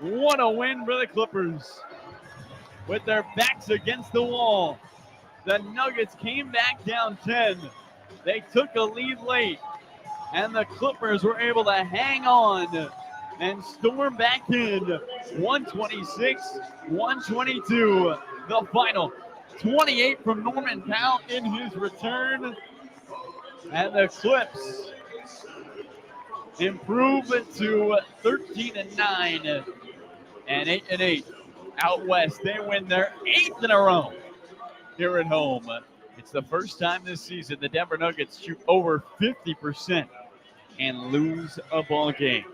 What a win for the Clippers. With their backs against the wall, the Nuggets came back down 10. They took a lead late, and the Clippers were able to hang on and storm back in. 126-122, the final. 28 from Norman Powell in his return, and the Clips improve to 13-9 and 8-8 out west. They win their 8th in a row here at home. It's the first time this season the Denver Nuggets shoot over 50% and lose a ball game.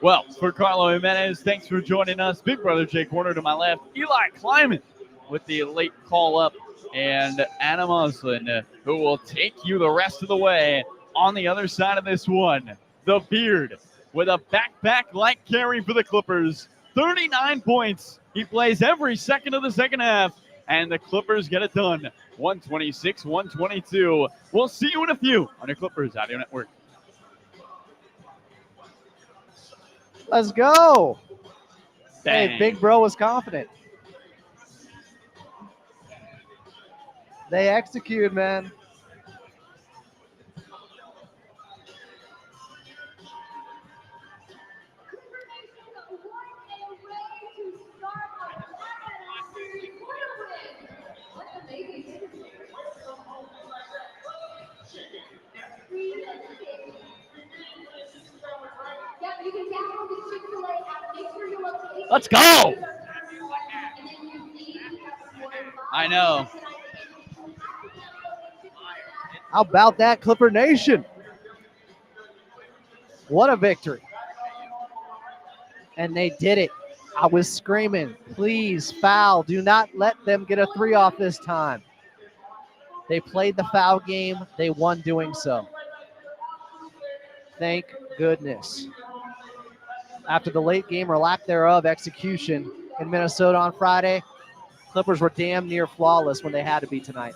Well, for Carlo Jimenez, thanks for joining us. Big brother Jake Warner to my left. Eli Kleiman with the late call up, and Anna Muslin, who will take you the rest of the way on the other side of this one. The Beard with a backpack-like carry for the Clippers. 39 points. He plays every second of the second half, and the Clippers get it done. 126-122. We'll see you in a few on your Clippers Audio Network. Let's go. Bang. Hey, Big Bro was confident. They executed, man. Let's go. I know. How about that, Clipper Nation? What a victory. And they did it. I was screaming, please foul. Do not let them get a 3 off this time. They played the foul game. They won doing so. Thank goodness. After the late game or lack thereof execution in Minnesota on Friday, Clippers were damn near flawless when they had to be tonight.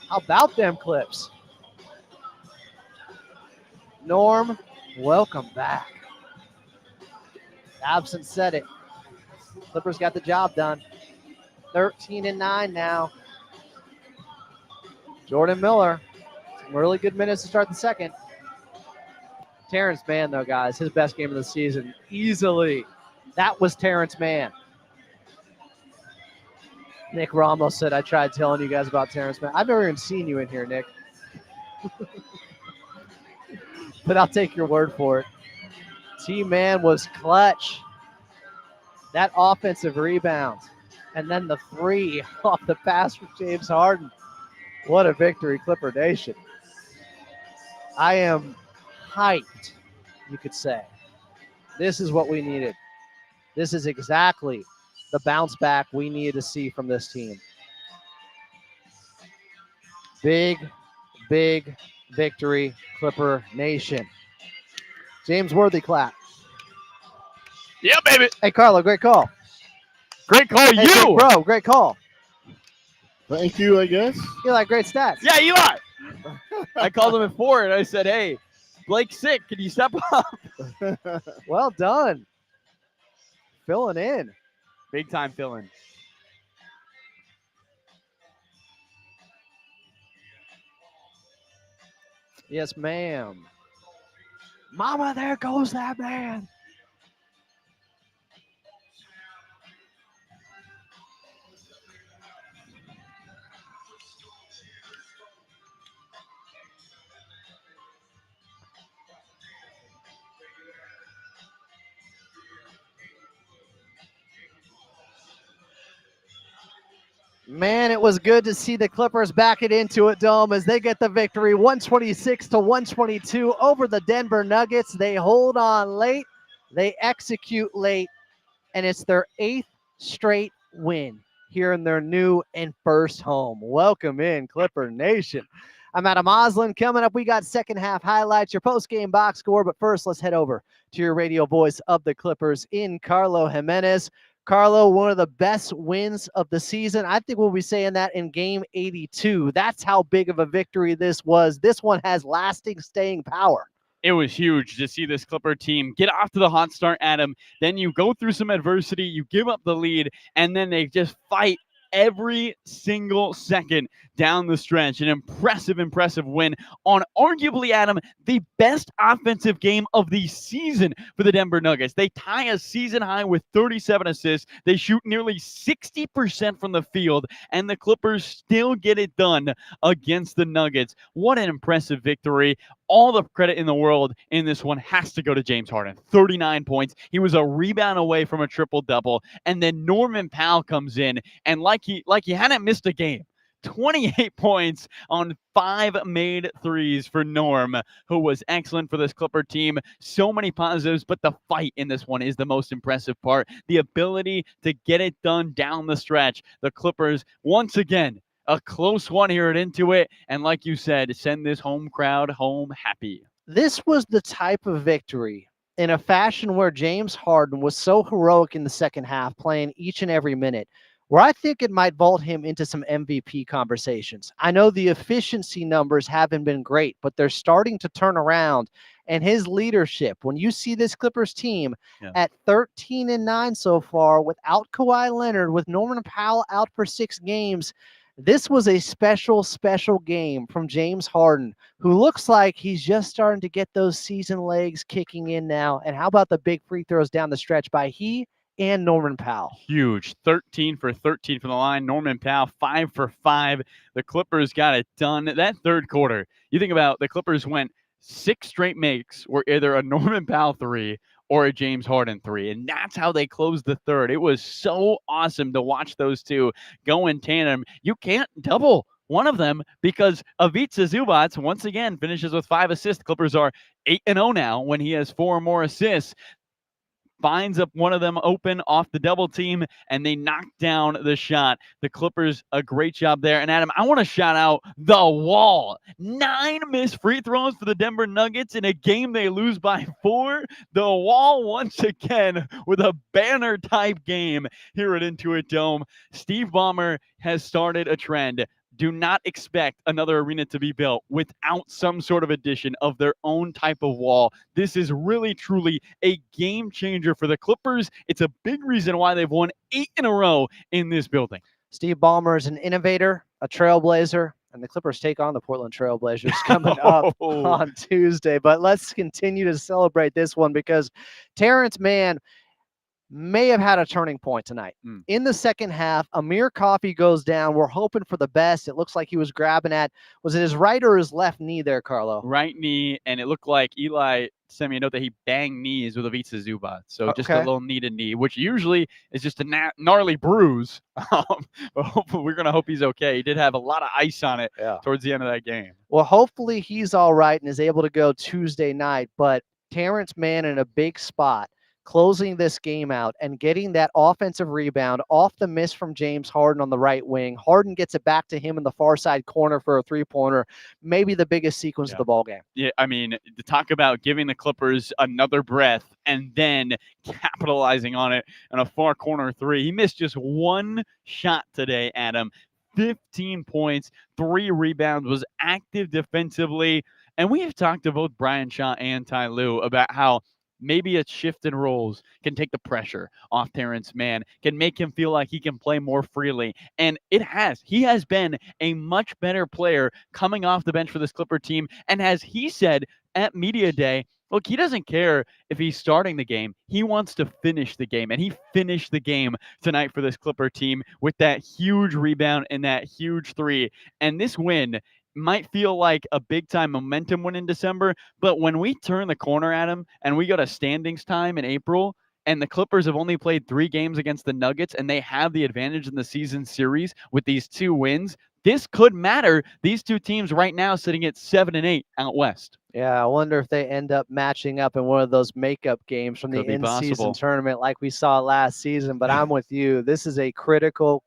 How about them Clips? Norm, welcome back. Absent said it. Clippers got the job done. 13-9 now. Jordan Miller, some really good minutes to start the second. Terrence Mann, though, guys, his best game of the season, easily. That was Terrence Mann. Nick Ramos said, I tried telling you guys about Terrence Mann. I've never even seen you in here, Nick. But I'll take your word for it. T-Man was clutch. That offensive rebound. And then the 3 off the pass from James Harden. What a victory, Clipper Nation. I am hyped, you could say. This is what we needed. This is exactly the bounce back we needed to see from this team. Big, big victory, Clipper Nation. James Worthy clap. Yeah, baby. Hey, Carlo, great call. Great call, Hey, you. Big Bro, great call. Thank you, I guess. You like great stats. Yeah, Eli. I called him at 4, and I said, hey, Blake's sick. Can you step up? Well done. Filling in. Big time filling. Yes, ma'am. Mama, there goes that man. Man, it was good to see the Clippers back it into it, Dome, as they get the victory 126-122 over the Denver Nuggets. They hold on late, they execute late, and it's their 8th straight win here in their new and first home. Welcome in, Clipper Nation. I'm Adam Oslin. Coming up, we got second half highlights, your post-game box score, but first, let's head over to your radio voice of the Clippers in Carlo Jimenez. Carlo, one of the best wins of the season. I think we'll be saying that in game 82. That's how big of a victory this was. This one has lasting staying power. It was huge to see this Clipper team get off to the hot start, Adam. Then you go through some adversity, you give up the lead, and then they just fight every single second down the stretch. An impressive win on arguably, Adam, the best offensive game of the season for the Denver Nuggets. They tie a season high with 37 assists. They shoot nearly 60% from the field, and the Clippers still get it done against the Nuggets. What an impressive victory. All the credit in the world in this one has to go to James Harden. 39 points. He was a rebound away from a triple-double. And then Norman Powell comes in, and like he hadn't missed a game. 28 points on 5 made threes for Norm, who was excellent for this Clipper team. So many positives, but the fight in this one is the most impressive part. The ability to get it done down the stretch. The Clippers, once again, a close one here at Intuit, and like you said, send this home crowd home happy. This was the type of victory in a fashion where James Harden was so heroic in the second half, playing each and every minute, where I think it might vault him into some MVP conversations. I know the efficiency numbers haven't been great, but they're starting to turn around. And his leadership, when you see this Clippers team at 13-9 so far, without Kawhi Leonard, with Norman Powell out for 6 games, this was a special game from James Harden, who looks like he's just starting to get those season legs kicking in now. And how about the big free throws down the stretch by he and Norman Powell? Huge. 13 for 13 from the line. Norman Powell, 5 for 5. The Clippers got it done. That third quarter, you think about the Clippers went 6 straight makes were either a Norman Powell 3 or a James Harden 3. And that's how they closed the third. It was so awesome to watch those two go in tandem. You can't double one of them because Ivica Zubac, once again, finishes with 5 assists. Clippers are 8-0 now when he has 4 more assists. Finds up one of them open off the double team, and they knock down the shot. The Clippers, a great job there. And Adam, I want to shout out the Wall. 9 missed free throws for the Denver Nuggets in a game they lose by 4. The Wall once again with a banner type game here at Intuit Dome. Steve Ballmer has started a trend. Do not expect another arena to be built without some sort of addition of their own type of wall. This is really, truly a game changer for the Clippers. It's a big reason why they've won 8 in a row in this building. Steve Ballmer is an innovator, a trailblazer, and the Clippers take on the Portland Trailblazers coming up on Tuesday. But let's continue to celebrate this one because Terrence Mann may have had a turning point tonight. In the second half, Amir Coffey goes down. We're hoping for the best. It looks like he was grabbing at, was it his right or his left knee there, Carlo? Right knee, and it looked like Eli sent me a note that he banged knees with Ivica Zubac. So just a little knee to knee, which usually is just a gnarly bruise. But hopefully we're going to hope he's okay. He did have a lot of ice on it towards the end of that game. Well, hopefully he's all right and is able to go Tuesday night. But Terrence Mann in a big spot, closing this game out and getting that offensive rebound off the miss from James Harden on the right wing. Harden gets it back to him in the far side corner for a three-pointer, maybe the biggest sequence of the ball game. Yeah, I mean, to talk about giving the Clippers another breath and then capitalizing on it in a far corner 3. He missed just 1 shot today, Adam. 15 points, 3 rebounds, was active defensively. And we have talked to both Brian Shaw and Ty Lue about how maybe a shift in roles can take the pressure off Terrence Mann, can make him feel like he can play more freely. And it has. He has been a much better player coming off the bench for this Clipper team. And as he said at Media Day, look, he doesn't care if he's starting the game. He wants to finish the game. And he finished the game tonight for this Clipper team with that huge rebound and that huge 3. And this win might feel like a big-time momentum win in December, but when we turn the corner at him and we go to standings time in April, and the Clippers have only played 3 games against the Nuggets, and they have the advantage in the season series with these 2 wins, this could matter. These 2 teams right now sitting at 7-8 out west. Yeah, I wonder if they end up matching up in one of those makeup games from the in-season tournament like we saw last season. But I'm with you. This is a critical,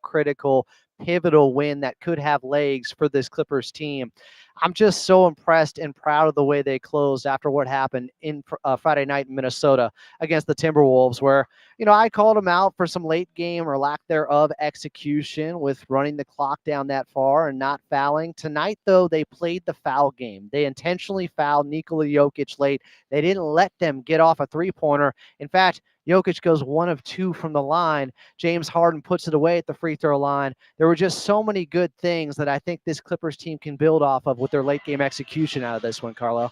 pivotal win that could have legs for this Clippers team. I'm just so impressed and proud of the way they closed after what happened in Friday night in Minnesota against the Timberwolves, where I called them out for some late game or lack thereof execution with running the clock down that far and not fouling. Tonight, though, they played the foul game. They intentionally fouled Nikola Jokic late. They didn't let them get off a three-pointer. In fact, Jokic goes 1 of 2 from the line. James Harden puts it away at the free throw line. There were just so many good things that I think this Clippers team can build off of with their late game execution out of this one, Carlo.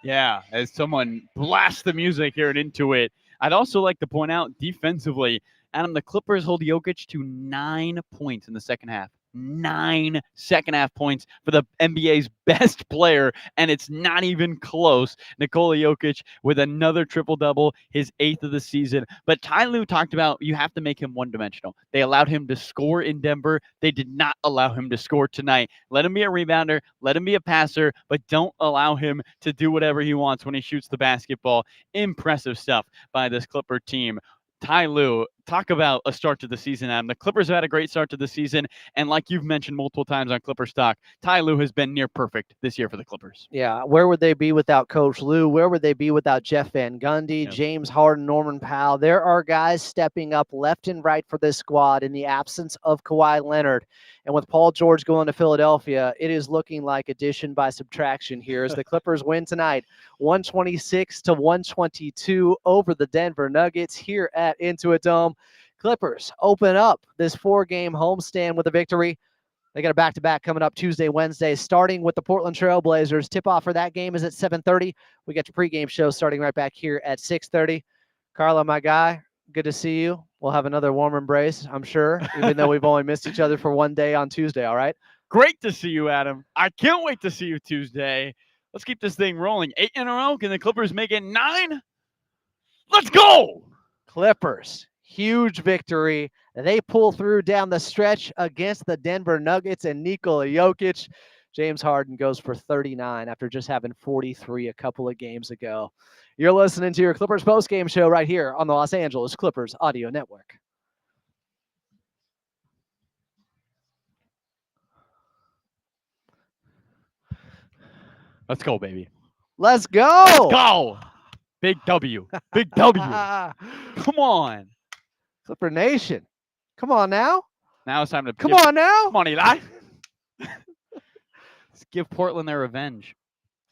Yeah, as someone blasts the music here at Intuit, I'd also like to point out defensively, Adam, the Clippers hold Jokic to 9 points in the second half. 9 second half points for the NBA's best player, and it's not even close. Nikola Jokic with another triple-double, his 8th of the season. But Ty Lue talked about you have to make him one-dimensional. They allowed him to score in Denver. They did not allow him to score tonight. Let him be a rebounder, let him be a passer, but don't allow him to do whatever he wants when he shoots the basketball. Impressive stuff by this Clipper team. Ty Lue, talk about a start to the season, Adam. The Clippers have had a great start to the season, and like you've mentioned multiple times on Clipper Stock, Ty Lue has been near perfect this year for the Clippers. Yeah, where would they be without Coach Lue? Where would they be without Jeff Van Gundy, James Harden, Norman Powell? There are guys stepping up left and right for this squad in the absence of Kawhi Leonard. And with Paul George going to Philadelphia, it is looking like addition by subtraction here as the Clippers win tonight, 126-122 over the Denver Nuggets here at Intuit Dome. Clippers open up this 4-game homestand with a victory. They got a back-to-back coming up Tuesday, Wednesday, starting with the Portland Trail Blazers. Tip-off for that game is at 7:30. We got your pregame show starting right back here at 6:30. Carlo, my guy, good to see you. We'll have another warm embrace, I'm sure, even though we've only missed each other for one day on Tuesday, all right? Great to see you, Adam. I can't wait to see you Tuesday. Let's keep this thing rolling. 8 in a row. Can the Clippers make it 9? Let's go! Clippers, huge victory. They pull through down the stretch against the Denver Nuggets and Nikola Jokic. James Harden goes for 39 after just having 43 a couple of games ago. You're listening to your Clippers postgame show right here on the Los Angeles Clippers Audio Network. Let's go, baby. Let's go! Let's go! Big W. Big W. Come on. Clipper Nation. Come on now. Now it's time to Come on now. Come on, Eli. Let's give Portland their revenge.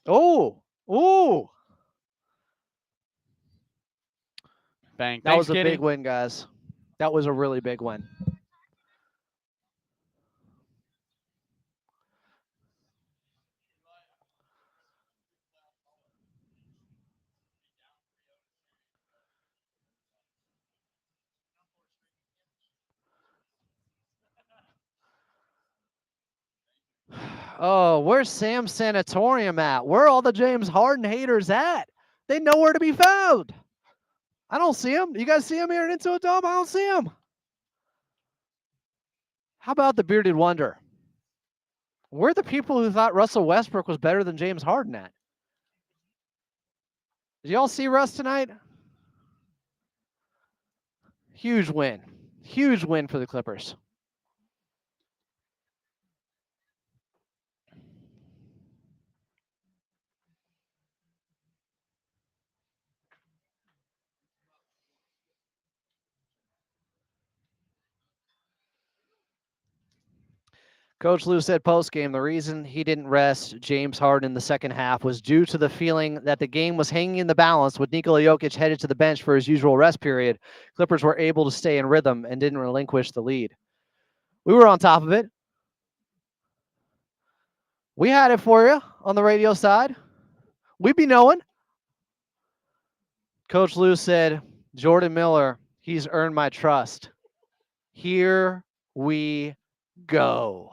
Oh. Ooh. Bang. That was a big win, guys. That was a really big win. Oh, where's Sam Sanatorium at? Where are all the James Harden haters at? They know where to be found. I don't see him. You guys see him here in Intuit Dome? I don't see him. How about the Bearded Wonder? Where are the people who thought Russell Westbrook was better than James Harden at? Did y'all see Russ tonight? Huge win. Huge win for the Clippers. Coach Lue said post-game the reason he didn't rest James Harden in the second half was due to the feeling that the game was hanging in the balance with Nikola Jokic headed to the bench for his usual rest period. Clippers were able to stay in rhythm and didn't relinquish the lead. We were on top of it. We had it for you on the radio side. We be knowing. Coach Lue said, Jordan Miller, he's earned my trust. Here we go.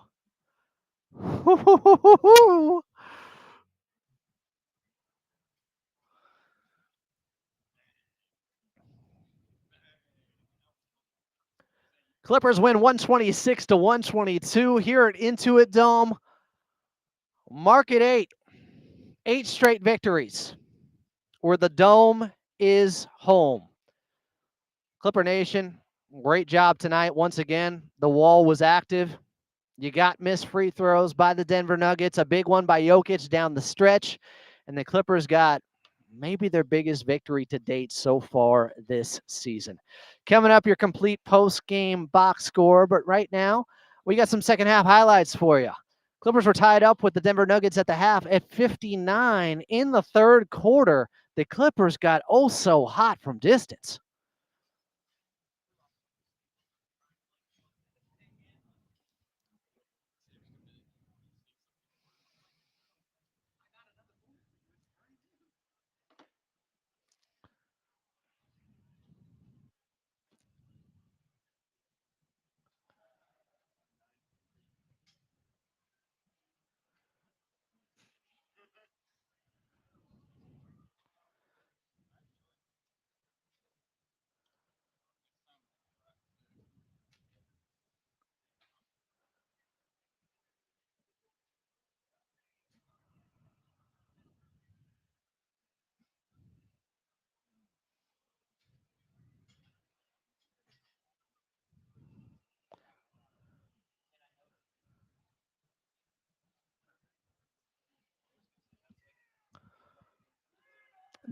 Clippers win 126-122 here at Intuit Dome. Mark it 8 straight victories where the Dome is home. Clipper Nation, great job tonight. Once again, the wall was active. You got missed free throws by the Denver Nuggets, a big one by Jokic down the stretch, and the Clippers got maybe their biggest victory to date so far this season. Coming up, your complete post-game box score, but right now, we got some second half highlights for you. Clippers were tied up with the Denver Nuggets at the half at 59 in the third quarter. The Clippers got oh so hot from distance.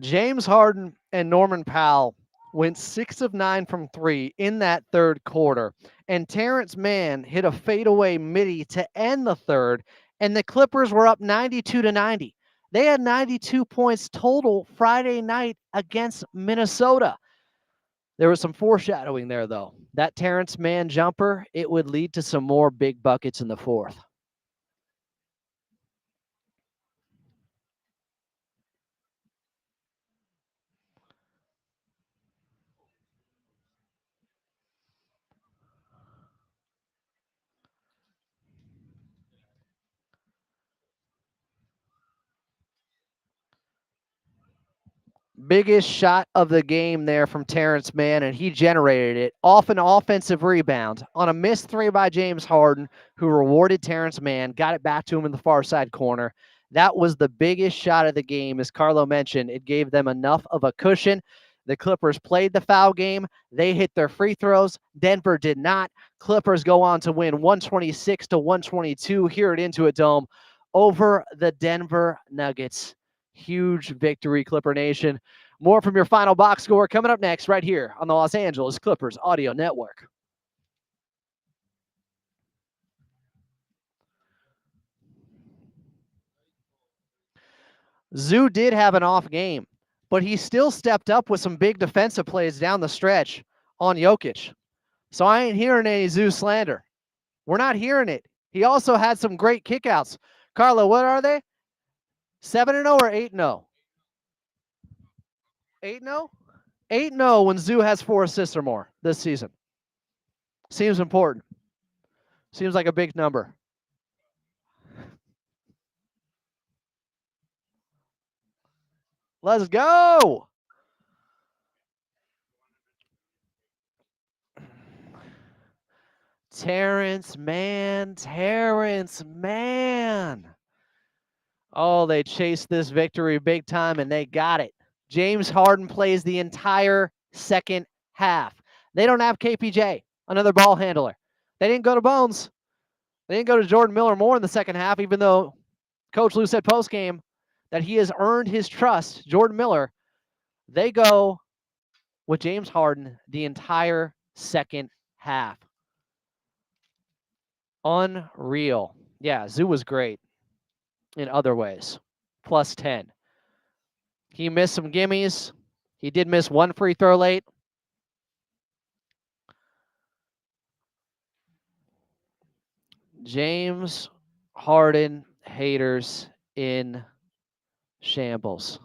James Harden and Norman Powell went 6 of 9 from 3 in that third quarter. And Terrence Mann hit a fadeaway midi to end the third, and the Clippers were up 92-90. They had 92 points total Friday night against Minnesota. There was some foreshadowing there, though. That Terrence Mann jumper, it would lead to some more big buckets in the fourth. Biggest shot of the game there from Terrence Mann, and he generated it off an offensive rebound on a missed three by James Harden, who rewarded Terrence Mann, got it back to him in the far side corner. That was the biggest shot of the game. As Carlo mentioned, it gave them enough of a cushion. The Clippers played the foul game. They hit their free throws. Denver did not. Clippers go on to win 126-122 here at Intuit Dome over the Denver Nuggets. Huge victory, Clipper Nation. More from your final box score coming up next right here on the Los Angeles Clippers Audio Network. Zoo did have an off game, but he still stepped up with some big defensive plays down the stretch on Jokic. So I ain't hearing any Zoo slander. We're not hearing it. He also had some great kickouts. Carlo, what are they? 7-0 or 8-0? 8-0? 8-0 when Zoo has 4 assists or more this season. Seems important. Seems like a big number. Let's go. Terrence Mann. Oh, they chased this victory big time, and they got it. James Harden plays the entire second half. They don't have KPJ, another ball handler. They didn't go to Bones. They didn't go to Jordan Miller more in the second half, even though Coach Lou said post-game that he has earned his trust, Jordan Miller. They go with James Harden the entire second half. Unreal. Yeah, Zoo was great in other ways. Plus 10. He missed some gimmies. He did miss one free throw late. James Harden haters in shambles.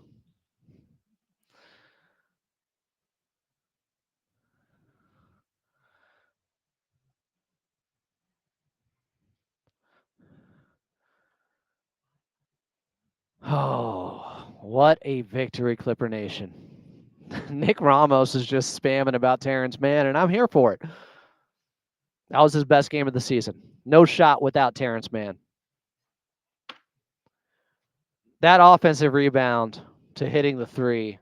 Oh, what a victory, Clipper Nation. Nick Ramos is just spamming about Terrence Mann, and I'm here for it. That was his best game of the season. No shot without Terrence Mann. That offensive rebound to hitting the three,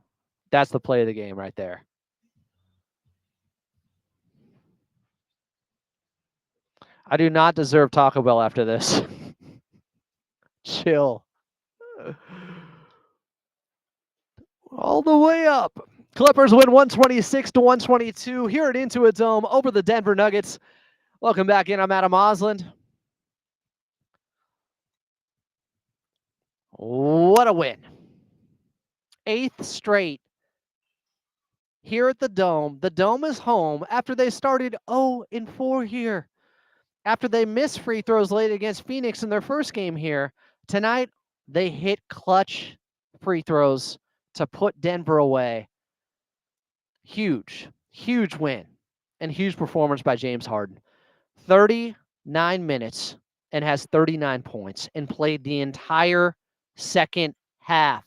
that's the play of the game right there. I do not deserve Taco Bell after this. Chill. All the way up. Clippers win 126 to 122 here at Intuit Dome over the Denver Nuggets. Welcome back in. I'm Adam Osland. What a win. 8th straight here at the Dome. The Dome is home after they started 0-4 here. After they missed free throws late against Phoenix in their first game here, tonight they hit clutch free throws to put Denver away. Huge, huge win and huge performance by James Harden. 39 minutes and has 39 points and played the entire second half.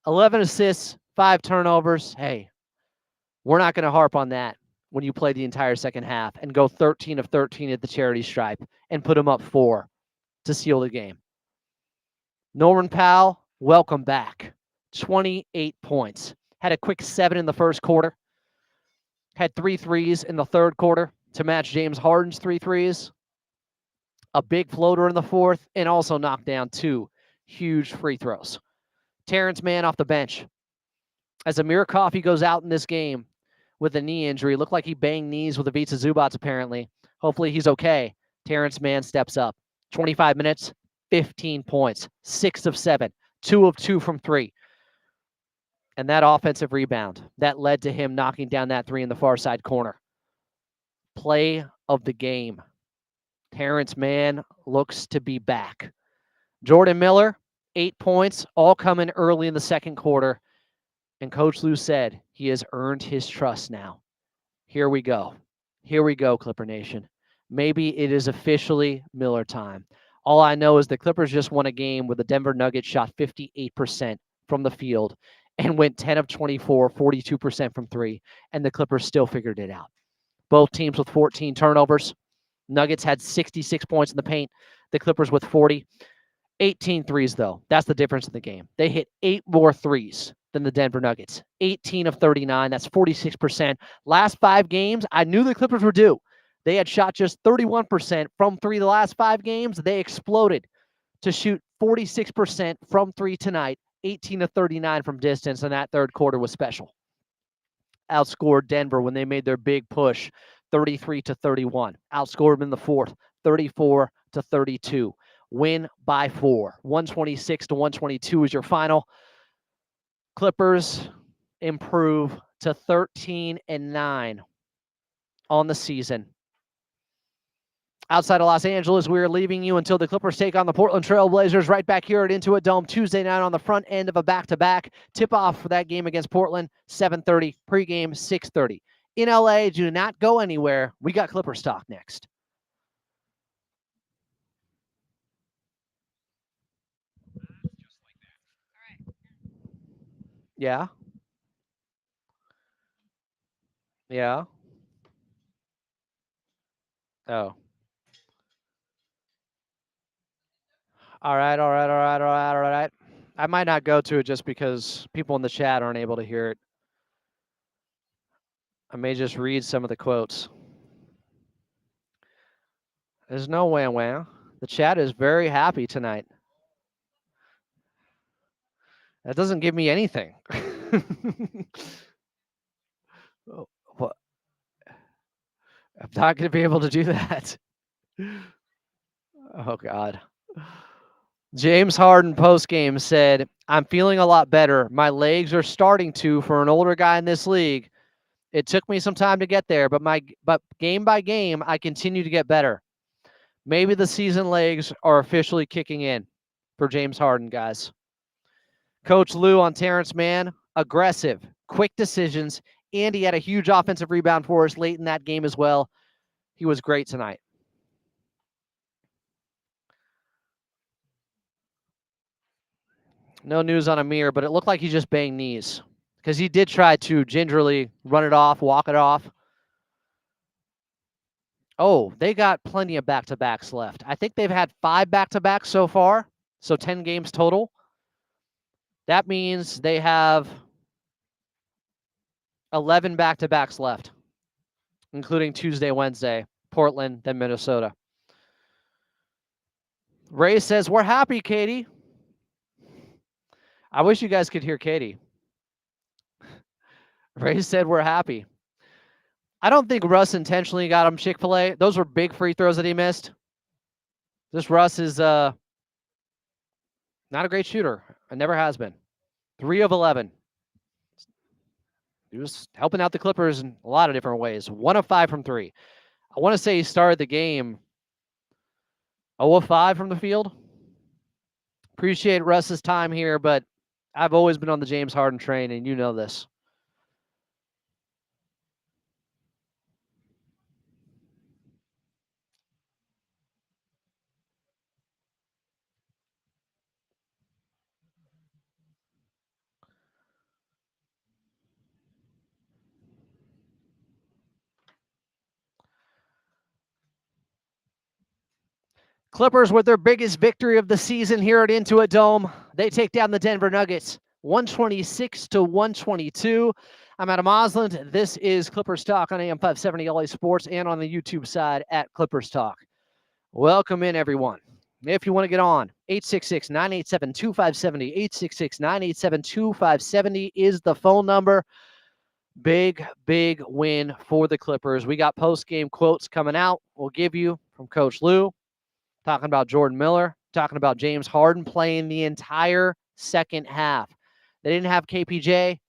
11 assists, 5 turnovers. Hey, we're not going to harp on that when you play the entire second half and go 13 of 13 at the charity stripe and put them up 4 to seal the game. Norman Powell, welcome back. 28 points. Had a quick 7 in the first quarter. Had 3 threes in the third quarter to match James Harden's 3 threes. A big floater in the fourth, and also knocked down 2 huge free throws. Terrence Mann off the bench. As Amir Coffey goes out in this game with a knee injury, looked like he banged knees with Ivica Zubac apparently. Hopefully he's okay. Terrence Mann steps up. 25 minutes, 15 points, 6 of 7, 2 of 2 from 3. And that offensive rebound, that led to him knocking down that 3 in the far side corner. Play of the game. Terrence Mann looks to be back. Jordan Miller, 8 points, all coming early in the second quarter. And Coach Lou said he has earned his trust now. Here we go. Here we go, Clipper Nation. Maybe it is officially Miller time. All I know is the Clippers just won a game where the Denver Nuggets shot 58% from the field and went 10 of 24, 42% from 3, and the Clippers still figured it out. Both teams with 14 turnovers. Nuggets had 66 points in the paint. The Clippers with 40. 18 threes, though. That's the difference in the game. They hit 8 more threes than the Denver Nuggets. 18 of 39. That's 46%. Last 5 games, I knew the Clippers were due. They had shot just 31% from 3 the last 5 games. They exploded to shoot 46% from 3 tonight. 18 of 39 from distance, and that third quarter was special. Outscored Denver when they made their big push, 33-31. Outscored them in the fourth, 34-32. Win by 4. 126-122 is your final. Clippers improve to 13-9 on the season. Outside of Los Angeles, we are leaving you until the Clippers take on the Portland Trail Blazers right back here at Intuit Dome Tuesday night on the front end of a back-to-back. Tip-off for that game against Portland, 7:30. Pregame, 6:30. In LA, do not go anywhere. We got Clippers talk next. Yeah. Yeah. Oh. All right. I might not go to it just because people in the chat aren't able to hear it. I may just read some of the quotes. There's no wham. The chat is very happy tonight. That doesn't give me anything. What? I'm not going to be able to do that. Oh, God. James Harden postgame said, I'm feeling a lot better. My legs are starting to for an older guy in this league. It took me some time to get there, but game by game, I continue to get better. Maybe the season legs are officially kicking in for James Harden, guys. Coach Lou on Terrence Mann, aggressive, quick decisions, and he had a huge offensive rebound for us late in that game as well. He was great tonight. No news on Amir, but it looked like he just banged knees because he did try to gingerly run it off, walk it off. Oh, they got plenty of back-to-backs left. I think they've had 5 back-to-backs so far, so 10 games total. That means they have 11 back-to-backs left, including Tuesday, Wednesday, Portland, then Minnesota. Ray says, we're happy, Katie. I wish you guys could hear Katie. Ray said we're happy. I don't think Russ intentionally got him Chick-fil-A. Those were big free throws that he missed. This Russ is not a great shooter. It never has been. 3 of 11. He was helping out the Clippers in a lot of different ways. 1 of 5 from 3. I want to say he started the game 0 of 5 from the field. Appreciate Russ's time here, but I've always been on the James Harden train, and you know this. Clippers with their biggest victory of the season here at Intuit Dome. They take down the Denver Nuggets 126-122. I'm Adam Osland. This is Clippers Talk on AM 570 LA Sports and on the YouTube side at Clippers Talk. Welcome in, everyone. If you want to get on, 866-987-2570, 866-987-2570 is the phone number. Big win for the Clippers. We got post-game quotes coming out. We'll give you from Coach Lue, talking about Jordan Miller, talking about James Harden playing the entire second half. They didn't have KPJ.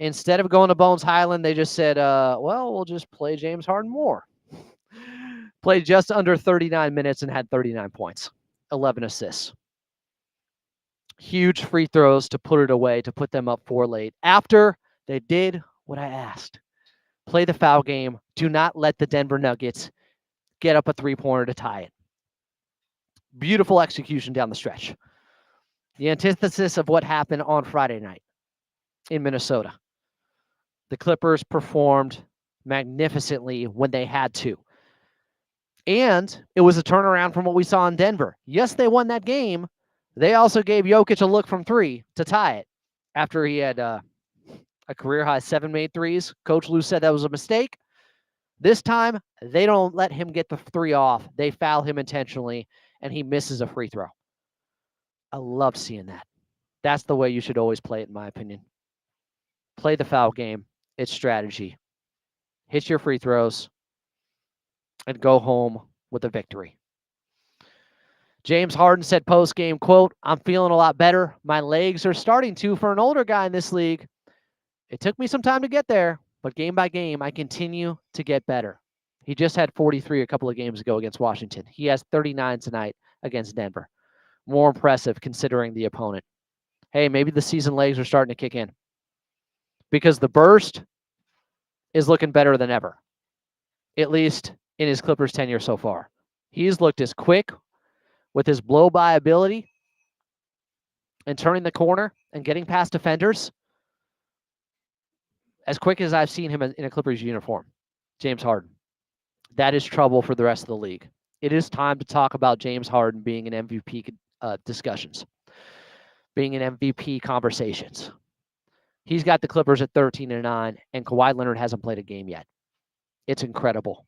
Instead of going to Bones Highland, they just said, well, we'll just play James Harden more. Played just under 39 minutes and had 39 points, 11 assists. Huge free throws to put it away, to put them up 4 late. After they did what I asked, play the foul game. Do not let the Denver Nuggets get up a three-pointer to tie it. Beautiful execution down the stretch. The antithesis of what happened on Friday night in Minnesota. The Clippers performed magnificently when they had to. And it was a turnaround from what we saw in Denver. Yes, they won that game. They also gave Jokic a look from 3 to tie it after he had a career-high 7 made threes. Coach Lue said that was a mistake. This time, they don't let him get the 3 off. They foul him intentionally, and he misses a free throw. I love seeing that. That's the way you should always play it, in my opinion. Play the foul game. It's strategy. Hit your free throws and go home with a victory. James Harden said post-game, quote, "I'm feeling a lot better. My legs are starting to for an older guy in this league. It took me some time to get there, but game by game, I continue to get better." He just had 43 a couple of games ago against Washington. He has 39 tonight against Denver. More impressive considering the opponent. Hey, maybe the season legs are starting to kick in because the burst is looking better than ever, at least in his Clippers tenure so far. He's looked as quick with his blow-by ability and turning the corner and getting past defenders as quick as I've seen him in a Clippers uniform. James Harden. That is trouble for the rest of the league. It is time to talk about James Harden being in MVP discussions, being in MVP conversations. He's got the Clippers at 13-9, and Kawhi Leonard hasn't played a game yet. It's incredible.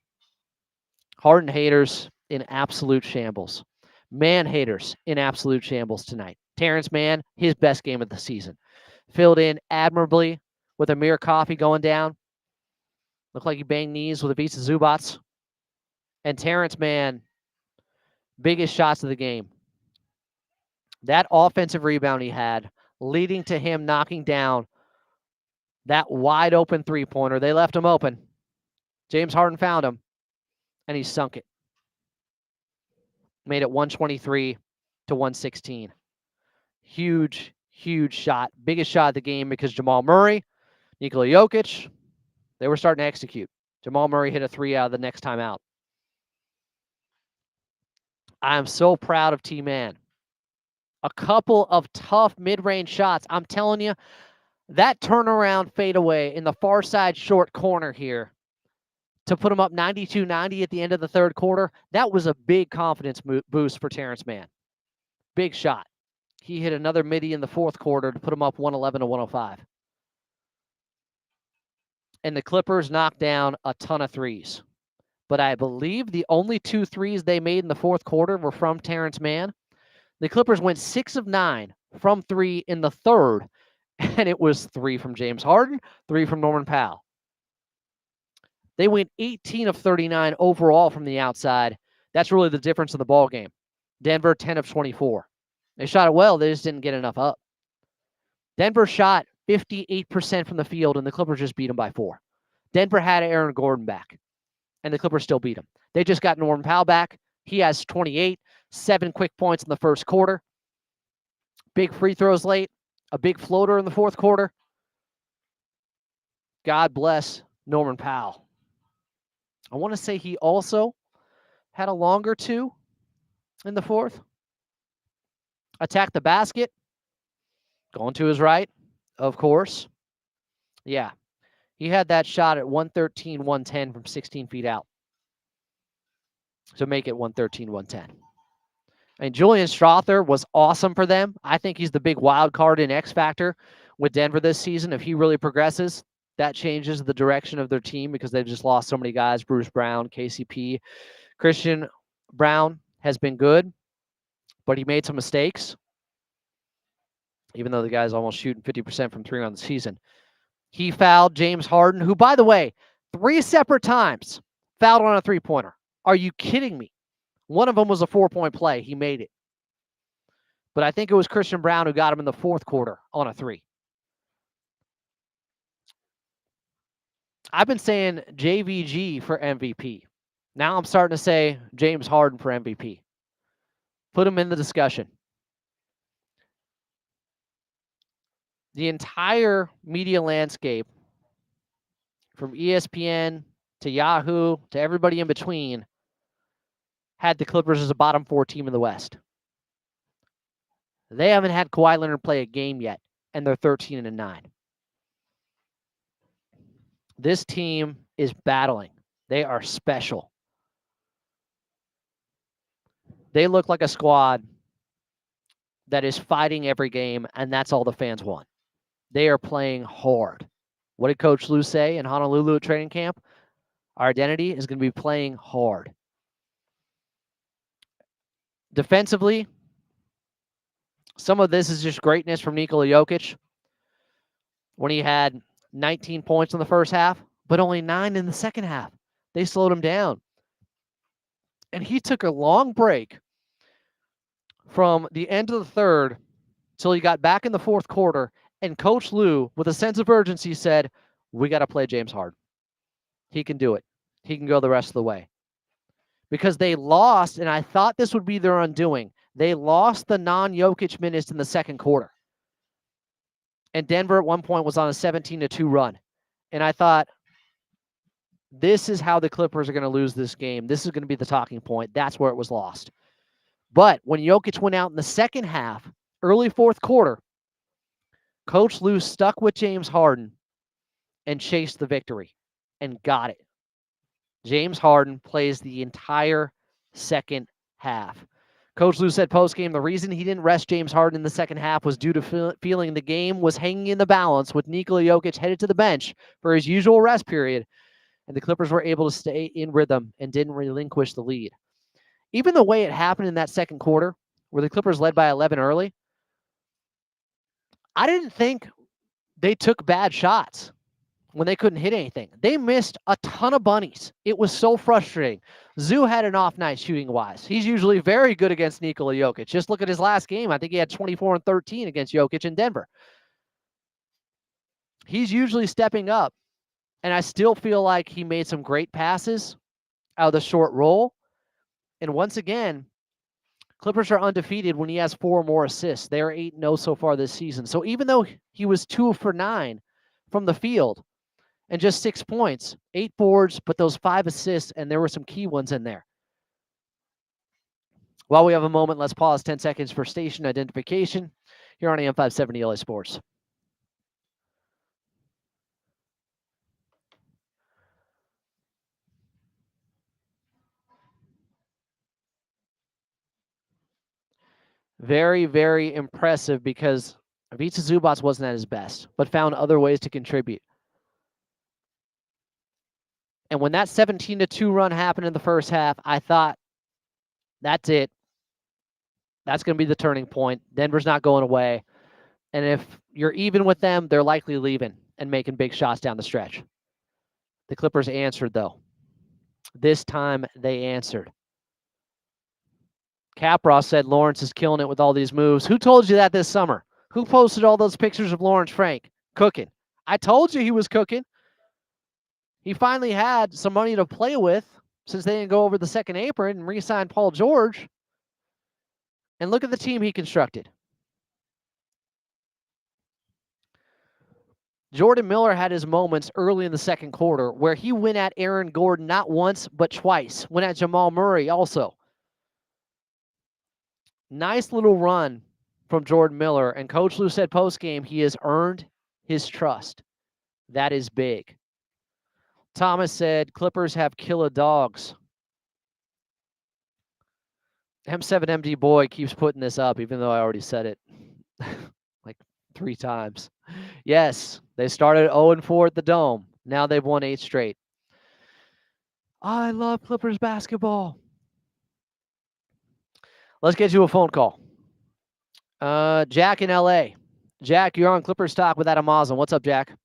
Harden haters in absolute shambles. Man haters in absolute shambles tonight. Terrence Mann, his best game of the season. Filled in admirably with Amir Coffey going down. Looked like he banged knees with Ivica Zubats. And Terrence Mann, biggest shots of the game. That offensive rebound he had, leading to him knocking down that wide open three-pointer. They left him open. James Harden found him, and he sunk it. Made it 123-116. Huge shot. Biggest shot of the game because Jamal Murray, Nikola Jokic, they were starting to execute. Jamal Murray hit a 3 out of the next time out. I am so proud of T-Man. A couple of tough mid-range shots. I'm telling you, that turnaround fadeaway in the far side short corner here to put him up 92-90 at the end of the third quarter, that was a big confidence boost for Terrence Mann. Big shot. He hit another midi in the fourth quarter to put him up 111-105. And the Clippers knocked down a ton of threes. But I believe the only 2 threes they made in the fourth quarter were from Terrence Mann. The Clippers went 6 of 9 from 3 in the third, And it was 3 from James Harden, 3 from Norman Powell. They went 18 of 39 overall from the outside. That's really the difference in the ball game. Denver, 10 of 24. They shot it well. They just didn't get enough up. Denver shot 58% from the field, and the Clippers just beat them by 4. Denver had Aaron Gordon back, and the Clippers still beat them. They just got Norman Powell back. He has 28, 7 quick points in the first quarter. Big free throws late, a big floater in the fourth quarter. God bless Norman Powell. I want to say he also had a longer 2 in the fourth. Attacked the basket. Going to his right, of course. Yeah, he had that shot at 113, 110 from 16 feet out to make it 113, 110. And Julian Strawther was awesome for them. I think he's the big wild card in X Factor with Denver this season. If he really progresses, that changes the direction of their team because they've just lost so many guys. Bruce Brown, KCP. Christian Brown has been good, but he made some mistakes, even though the guy's almost shooting 50% from 3 on the season. He fouled James Harden, who, by the way, 3 separate times fouled on a three-pointer. Are you kidding me? One of them was a 4-point play. He made it. But I think it was Christian Brown who got him in the fourth quarter on a 3. I've been saying JVG for MVP. Now I'm starting to say James Harden for MVP. Put him in the discussion. The entire media landscape, from ESPN to Yahoo to everybody in between, had the Clippers as a bottom 4 team in the West. They haven't had Kawhi Leonard play a game yet, and they're 13-9. This team is battling. They are special. They look like a squad that is fighting every game, and that's all the fans want. They are playing hard. What did Coach Lou say in Honolulu at training camp? Our identity is going to be playing hard. Defensively, some of this is just greatness from Nikola Jokic when he had 19 points in the first half, but only 9 in the second half. They slowed him down. And he took a long break from the end of the third till he got back in the fourth quarter, and Coach Lou, with a sense of urgency, said, we got to play James Harden. He can do it. He can go the rest of the way. Because they lost, and I thought this would be their undoing. They lost the non-Jokic minutes in the second quarter. And Denver at one point was on a 17-2 run. And I thought, this is how the Clippers are going to lose this game. This is going to be the talking point. That's where it was lost. But when Jokic went out in the second half, early fourth quarter, Coach Lou stuck with James Harden and chased the victory and got it. James Harden plays the entire second half. Coach Lou said postgame, the reason he didn't rest James Harden in the second half was due to feeling the game was hanging in the balance with Nikola Jokic headed to the bench for his usual rest period, and the Clippers were able to stay in rhythm and didn't relinquish the lead. Even the way it happened in that second quarter, where the Clippers led by 11 early, I didn't think they took bad shots when they couldn't hit anything. They missed a ton of bunnies. It was so frustrating. Zoo had an off night shooting-wise. He's usually very good against Nikola Jokic. Just look at his last game. I think he had 24 and 13 against Jokic in Denver. He's usually stepping up, and I still feel like he made some great passes out of the short roll. And once again, Clippers are undefeated when he has 4 or more assists. They are 8-0 so far this season. So even though he was 2 for 9 from the field and just 6 points, 8 boards, but those 5 assists, and there were some key ones in there. While we have a moment, let's pause 10 seconds for station identification here on AM 570 LA Sports. Very, very impressive because Ivica Zubac wasn't at his best, but found other ways to contribute. And when that 17-2 run happened in the first half, I thought, that's it. That's going to be the turning point. Denver's not going away. And if you're even with them, they're likely leaving and making big shots down the stretch. The Clippers answered, though. This time they answered. Capros said Lawrence is killing it with all these moves. Who told you that this summer? Who posted all those pictures of Lawrence Frank cooking? I told you he was cooking. He finally had some money to play with since they didn't go over the second apron and re-signed Paul George. And look at the team he constructed. Jordan Miller had his moments early in the second quarter where he went at Aaron Gordon not once, but twice. Went at Jamal Murray also. Nice little run from Jordan Miller. And Coach Lue said post-game he has earned his trust. That is big. Thomas said Clippers have killer dogs. M7MD Boy keeps putting this up, even though I already said it like 3 times. Yes, they started 0-4 at the Dome. Now they've won 8 straight. I love Clippers basketball. Let's get you a phone call. Jack in LA. Jack, you're on Clippers Talk with Adam Maslin. What's up, Jack?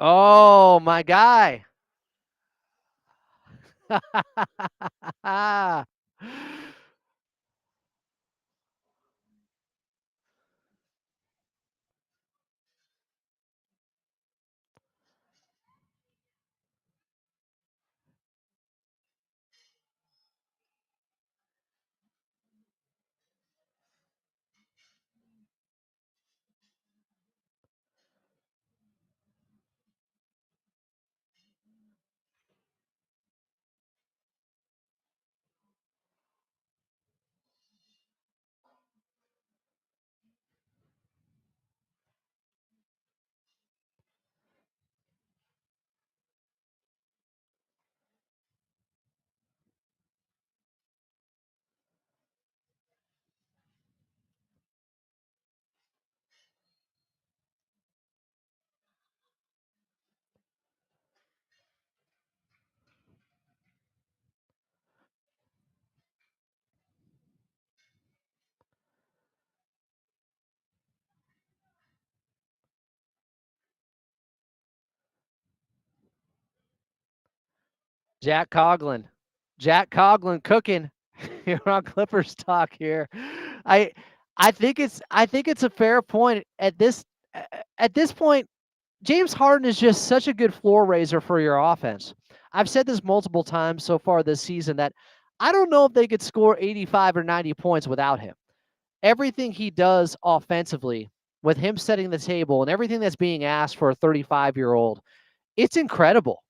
Oh, my guy. Jack Coughlin. Jack Coughlin cooking. You're on Clippers Talk here. I think it's a fair point at this point. James Harden is just such a good floor raiser for your offense. I've said this multiple times so far this season that I don't know if they could score 85 or 90 points without him. Everything he does offensively, with him setting the table and everything that's being asked for a 35-year-old, it's incredible.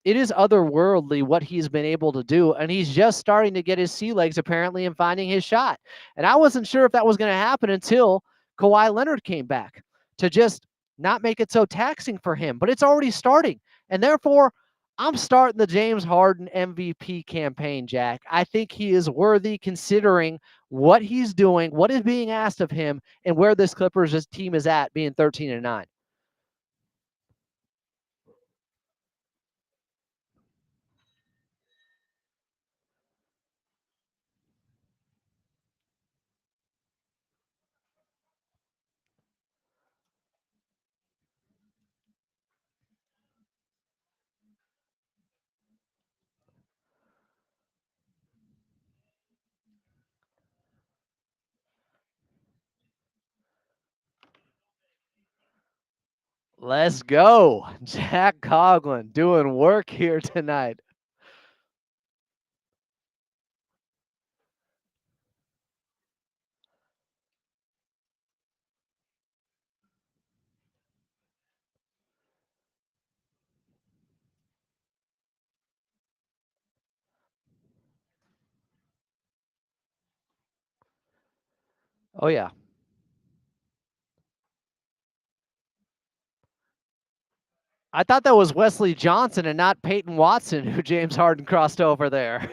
It is otherworldly what he's been able to do, and he's just starting to get his sea legs apparently and finding his shot. And I wasn't sure if that was going to happen until Kawhi Leonard came back to just not make it so taxing for him, but it's already starting. And therefore, I'm starting the James Harden MVP campaign, Jack. I think he is worthy considering what he's doing, what is being asked of him, and where this Clippers team is at being 13-9. Let's go. Jack Coughlin doing work here tonight. Oh, yeah. I thought that was Wesley Johnson and not Peyton Watson who James Harden crossed over there.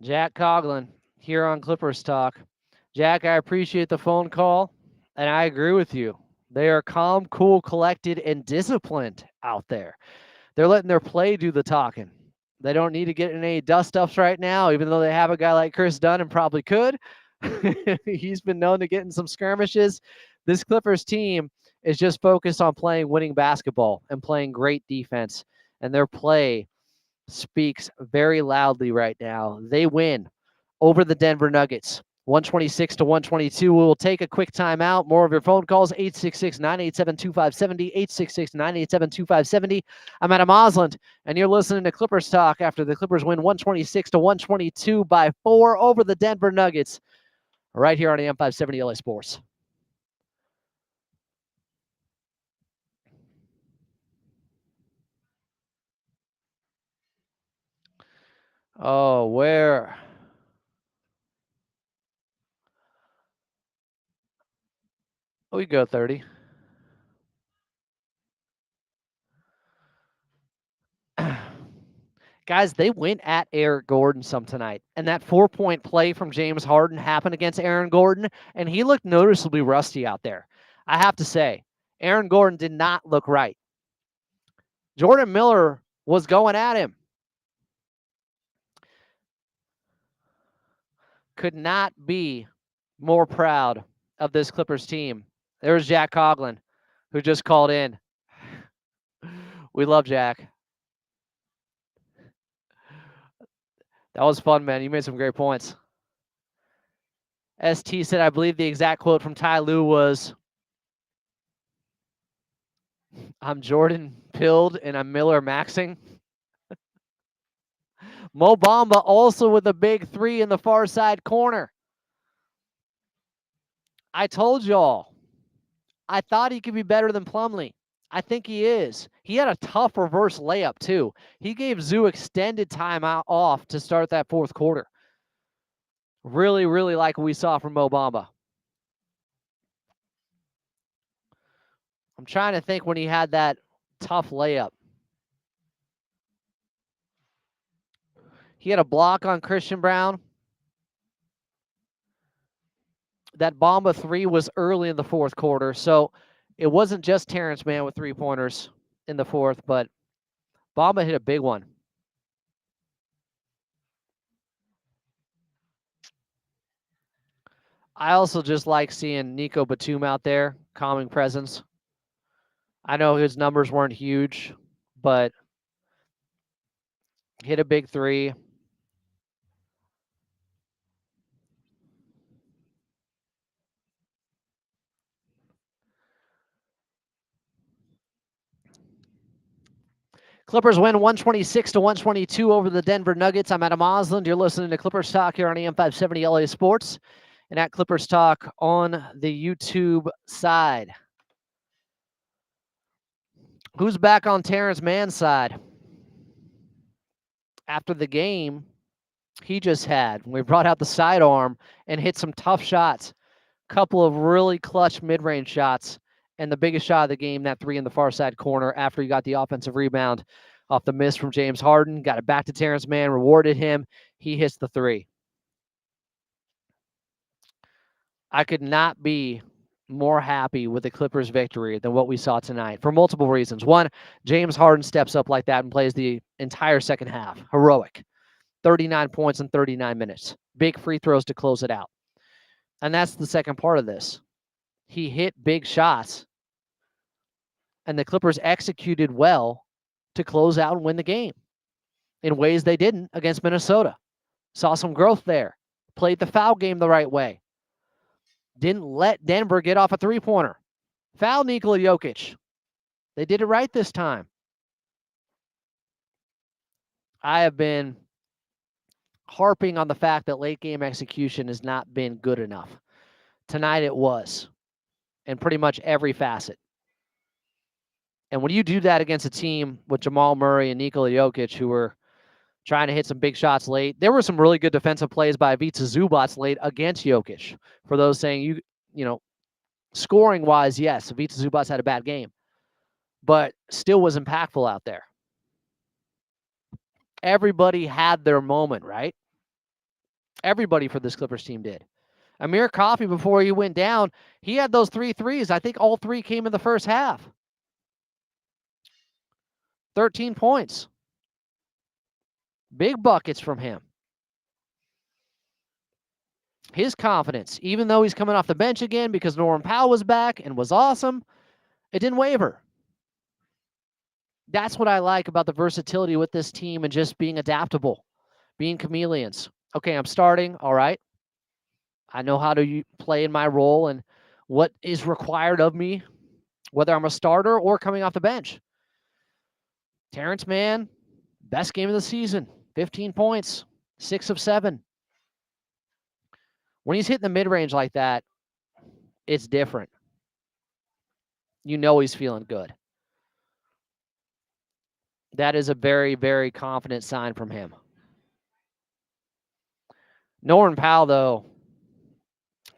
Jack Coughlin here on Clippers Talk. Jack, I appreciate the phone call, and I agree with you. They are calm, cool, collected, and disciplined out there. They're letting their play do the talking. They don't need to get in any dust-ups right now, even though they have a guy like Chris Dunn and probably could. He's been known to get in some skirmishes. This Clippers team is just focused on playing winning basketball and playing great defense, and their play speaks very loudly right now. They win over the Denver Nuggets, 126-122. We will take a quick timeout. More of your phone calls, 866-987-2570, 866-987-2570. I'm Adam Osland, and you're listening to Clippers Talk after the Clippers win 126-122 by 4 over the Denver Nuggets, right here on AM 570 LA Sports. Oh, where? We go 30. Guys, they went at Eric Gordon some tonight, and that 4-point play from James Harden happened against Aaron Gordon, and he looked noticeably rusty out there. I have to say, Aaron Gordon did not look right. Jordan Miller was going at him. Could not be more proud of this Clippers team. There's Jack Coughlin, who just called in. We love Jack. That was fun, man. You made some great points. ST said, I believe the exact quote from Ty Lue was, I'm Jordan pilled and I'm Miller maxing. Mo Bamba also with a big 3 in the far side corner. I told y'all, I thought he could be better than Plumlee. I think he is. He had a tough reverse layup, too. He gave Zoo extended time off to start that fourth quarter. Really, really like what we saw from Mo Bamba. I'm trying to think when he had that tough layup. He had a block on Christian Brown. That Bamba 3 was early in the fourth quarter, so it wasn't just Terrence Mann with 3-pointers in the fourth, but Bamba hit a big one. I also just like seeing Nico Batum out there, calming presence. I know his numbers weren't huge, but hit a big 3. Clippers win 126-122 over the Denver Nuggets. I'm Adam Osland. You're listening to Clippers Talk here on AM 570 LA Sports and at Clippers Talk on the YouTube side. Who's back on Terrence Mann's side? After the game he just had, we brought out the sidearm and hit some tough shots. Couple of really clutch mid-range shots. And the biggest shot of the game, that 3 in the far side corner after he got the offensive rebound off the miss from James Harden. Got it back to Terrence Mann, rewarded him. He hits the 3. I could not be more happy with the Clippers' victory than what we saw tonight for multiple reasons. One, James Harden steps up like that and plays the entire second half. Heroic. 39 points in 39 minutes. Big free throws to close it out. And that's the second part of this. He hit big shots, and the Clippers executed well to close out and win the game in ways they didn't against Minnesota. Saw some growth there. Played the foul game the right way. Didn't let Denver get off a 3-pointer. Foul Nikola Jokic. They did it right this time. I have been harping on the fact that late game execution has not been good enough. Tonight it was, in pretty much every facet. And when you do that against a team with Jamal Murray and Nikola Jokic, who were trying to hit some big shots late, there were some really good defensive plays by Ivica Zubac late against Jokic. For those saying, scoring wise, yes, Ivica Zubac had a bad game, but still was impactful out there. Everybody had their moment, right? Everybody for this Clippers team did. Amir Coffey, before he went down, he had those 3 threes. I think all 3 came in the first half. 13 points. Big buckets from him. His confidence, even though he's coming off the bench again because Norman Powell was back and was awesome, it didn't waver. That's what I like about the versatility with this team and just being adaptable, being chameleons. Okay, I'm starting. All right. I know how to play in my role and what is required of me, whether I'm a starter or coming off the bench. Terrence Mann, best game of the season, 15 points, 6 of 7. When he's hitting the mid-range like that, it's different. You know he's feeling good. That is a very, very confident sign from him. Norman Powell, though,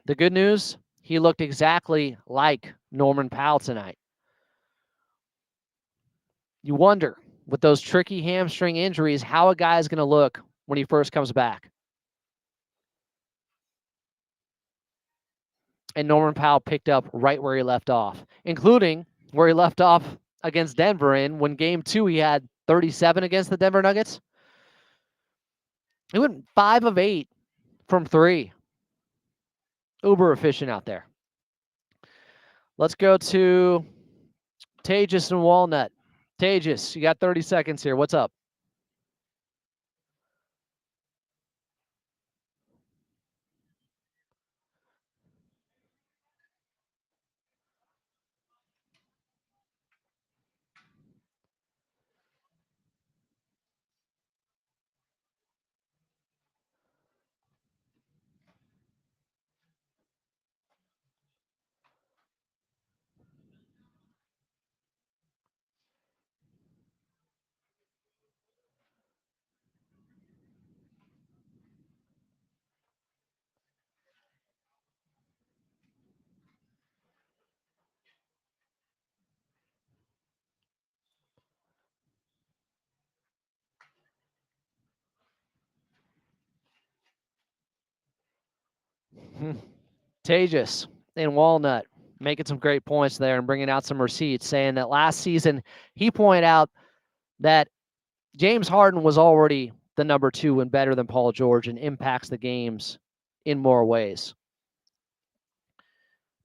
the good news, he looked exactly like Norman Powell tonight. You wonder, with those tricky hamstring injuries, how a guy is going to look when he first comes back. And Norman Powell picked up right where he left off, including where he left off against Denver in when game 2 he had 37 against the Denver Nuggets. He went 5 of 8 from 3. Uber efficient out there. Let's go to Tejas and Walnut. Tejas, you got 30 seconds here. What's up? Tejas and Walnut making some great points there and bringing out some receipts, saying that last season he pointed out that James Harden was already the number 2 and better than Paul George and impacts the games in more ways.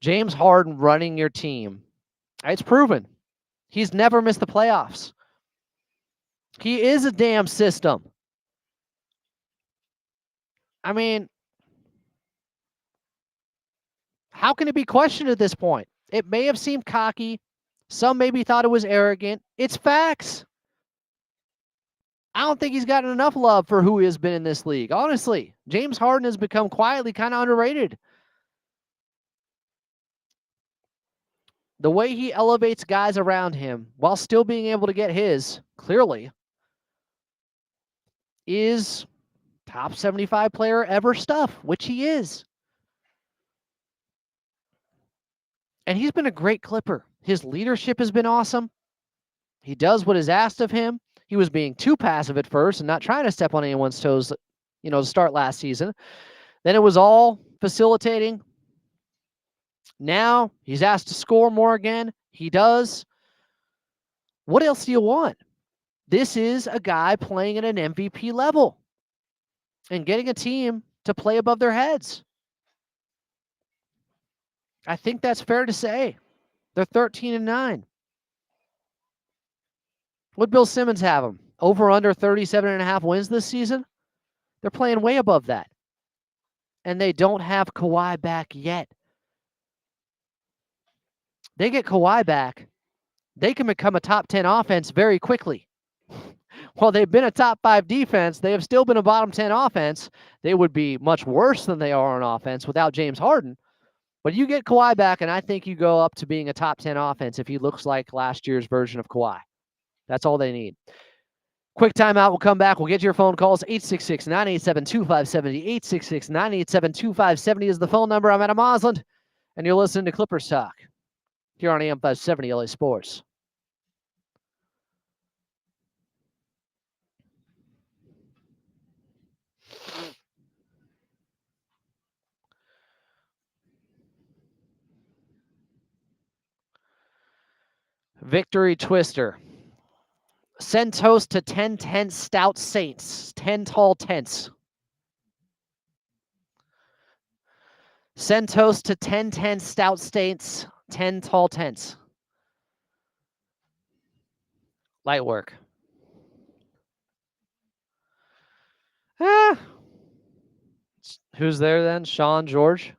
James Harden running your team, it's proven. He's never missed the playoffs. He is a damn system. I mean, how can it be questioned at this point? It may have seemed cocky. Some maybe thought it was arrogant. It's facts. I don't think he's gotten enough love for who he has been in this league. Honestly, James Harden has become quietly kind of underrated. The way he elevates guys around him while still being able to get his, clearly, is top 75 player ever stuff, which he is. And he's been a great Clipper. His leadership has been awesome. He does what is asked of him. He was being too passive at first and not trying to step on anyone's toes, to start last season. Then it was all facilitating. Now he's asked to score more again. He does. What else do you want? This is a guy playing at an MVP level and getting a team to play above their heads. I think that's fair to say. They're 13-9. Would Bill Simmons have them? Over under 37.5 wins this season? They're playing way above that. And they don't have Kawhi back yet. They get Kawhi back, they can become a top 10 offense very quickly. While they've been a top 5 defense, they have still been a bottom 10 offense. They would be much worse than they are on offense without James Harden. But you get Kawhi back, and I think you go up to being a top 10 offense if he looks like last year's version of Kawhi. That's all they need. Quick timeout. We'll come back. We'll get your phone calls. 866-987-2570. 866-987-2570 is the phone number. I'm Adam Osland, and you're listening to Clippers Talk here on AM 570 LA Sports. Victory Twister. Send toast to 10 stout saints. 10 tall tents. Send toast to 10 stout saints. 10 tall tents. Light work. Ah. Who's there then? Sean, George?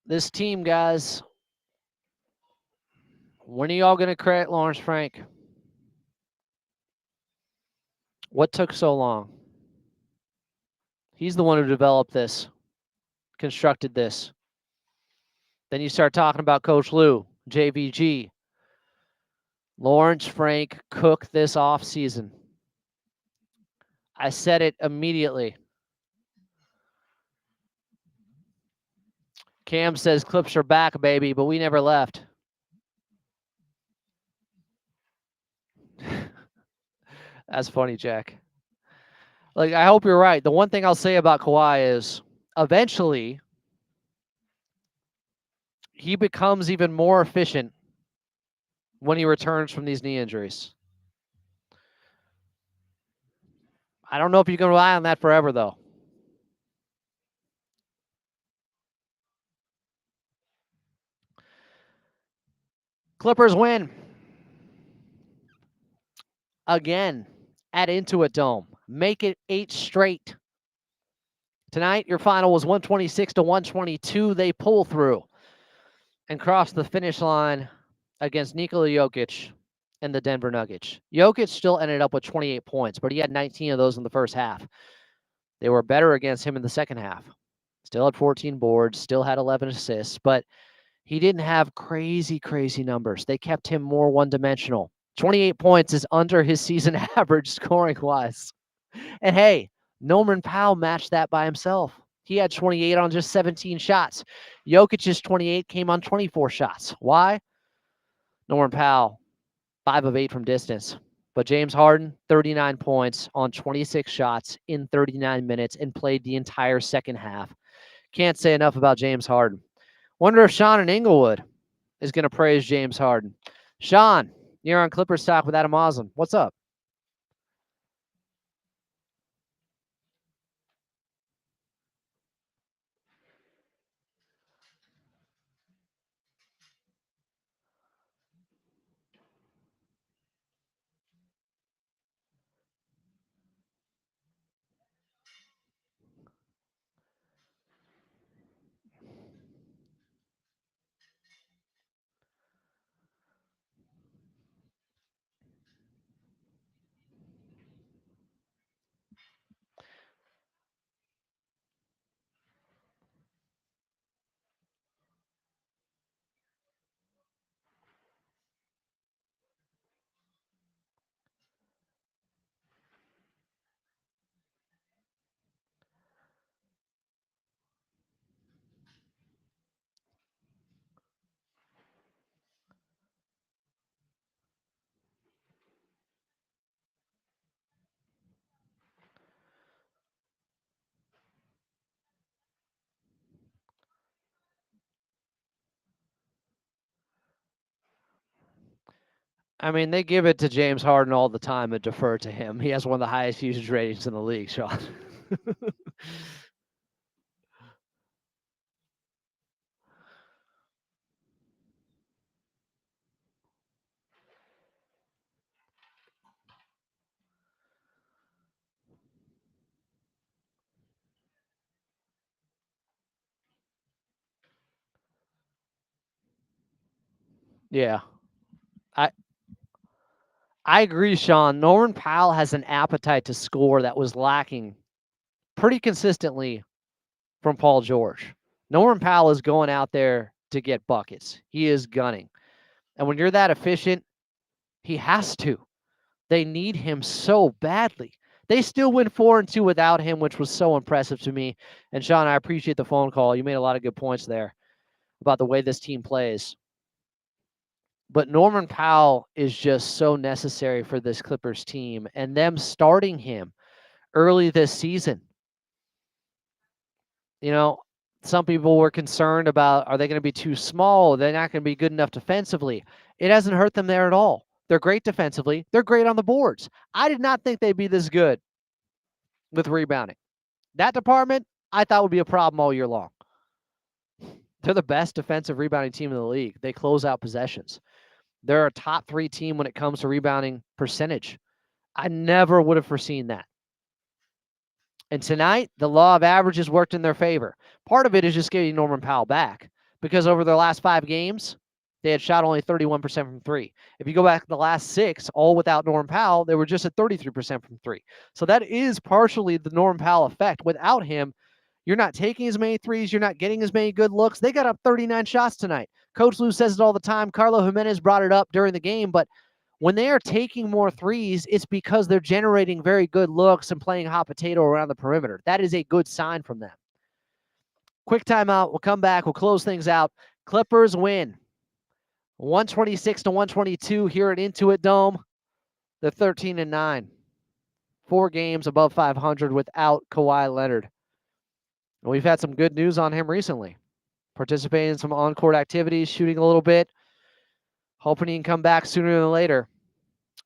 This team, guys. When are y'all going to credit Lawrence Frank? What took so long? He's the one who developed this, constructed this. Then you start talking about Coach Lou, JVG. Lawrence Frank cooked this offseason. I said it immediately. Cam says clips are back, baby, but we never left. That's funny, Jack. Like, I hope you're right. The one thing I'll say about Kawhi is eventually he becomes even more efficient when he returns from these knee injuries. I don't know if you can rely on that forever, though. Clippers win. Again at Intuit Dome. Make it 8 straight. Tonight, your final was 126 to 122. They pull through and cross the finish line against Nikola Jokic and the Denver Nuggets. Jokic still ended up with 28 points, but he had 19 of those in the first half. They were better against him in the second half. Still had 14 boards, still had 11 assists, but he didn't have crazy numbers. They kept him more one-dimensional. 28 points is under his season average scoring-wise. And hey, Norman Powell matched that by himself. He had 28 on just 17 shots. Jokic's 28 came on 24 shots. Why? Norman Powell, 5 of 8 from distance. But James Harden, 39 points on 26 shots in 39 minutes and played the entire second half. Can't say enough about James Harden. Wonder if Sean in Inglewood is going to praise James Harden. Sean, you're on Clippers Talk with Adam Oslin. What's up? I mean, they give it to James Harden all the time and defer to him. He has one of the highest usage ratings in the league, Sean. Yeah. I agree, Sean. Norman Powell has an appetite to score that was lacking pretty consistently from Paul George. Norman Powell is going out there to get buckets. He is gunning. And when you're that efficient, he has to. They need him so badly. They still win 4-2 without him, which was so impressive to me. And Sean, I appreciate the phone call. You made a lot of good points there about the way this team plays. But Norman Powell is just so necessary for this Clippers team, and them starting him early this season. You know, some people were concerned about, are they going to be too small? They're not going to be good enough defensively. It hasn't hurt them there at all. They're great defensively. They're great on the boards. I did not think they'd be this good with rebounding. That department, I thought would be a problem all year long. They're the best defensive rebounding team in the league. They close out possessions. They're a top 3 team when it comes to rebounding percentage. I never would have foreseen that. And tonight, the law of averages worked in their favor. Part of it is just getting Norman Powell back, because over their last 5 games, they had shot only 31% from 3. If you go back to the last 6, all without Norman Powell, they were just at 33% from 3. So that is partially the Norman Powell effect. Without him, you're not taking as many threes. You're not getting as many good looks. They got up 39 shots tonight. Coach Lou says it all the time. Carlo Jimenez brought it up during the game, but when they are taking more threes, it's because they're generating very good looks and playing hot potato around the perimeter. That is a good sign from them. Quick timeout. We'll come back. We'll close things out. Clippers win 126-122 here at Intuit Dome. They're 13-9. 4 games above 500 without Kawhi Leonard. And we've had some good news on him recently. Participating in some on-court activities, shooting a little bit. Hoping he can come back sooner than later.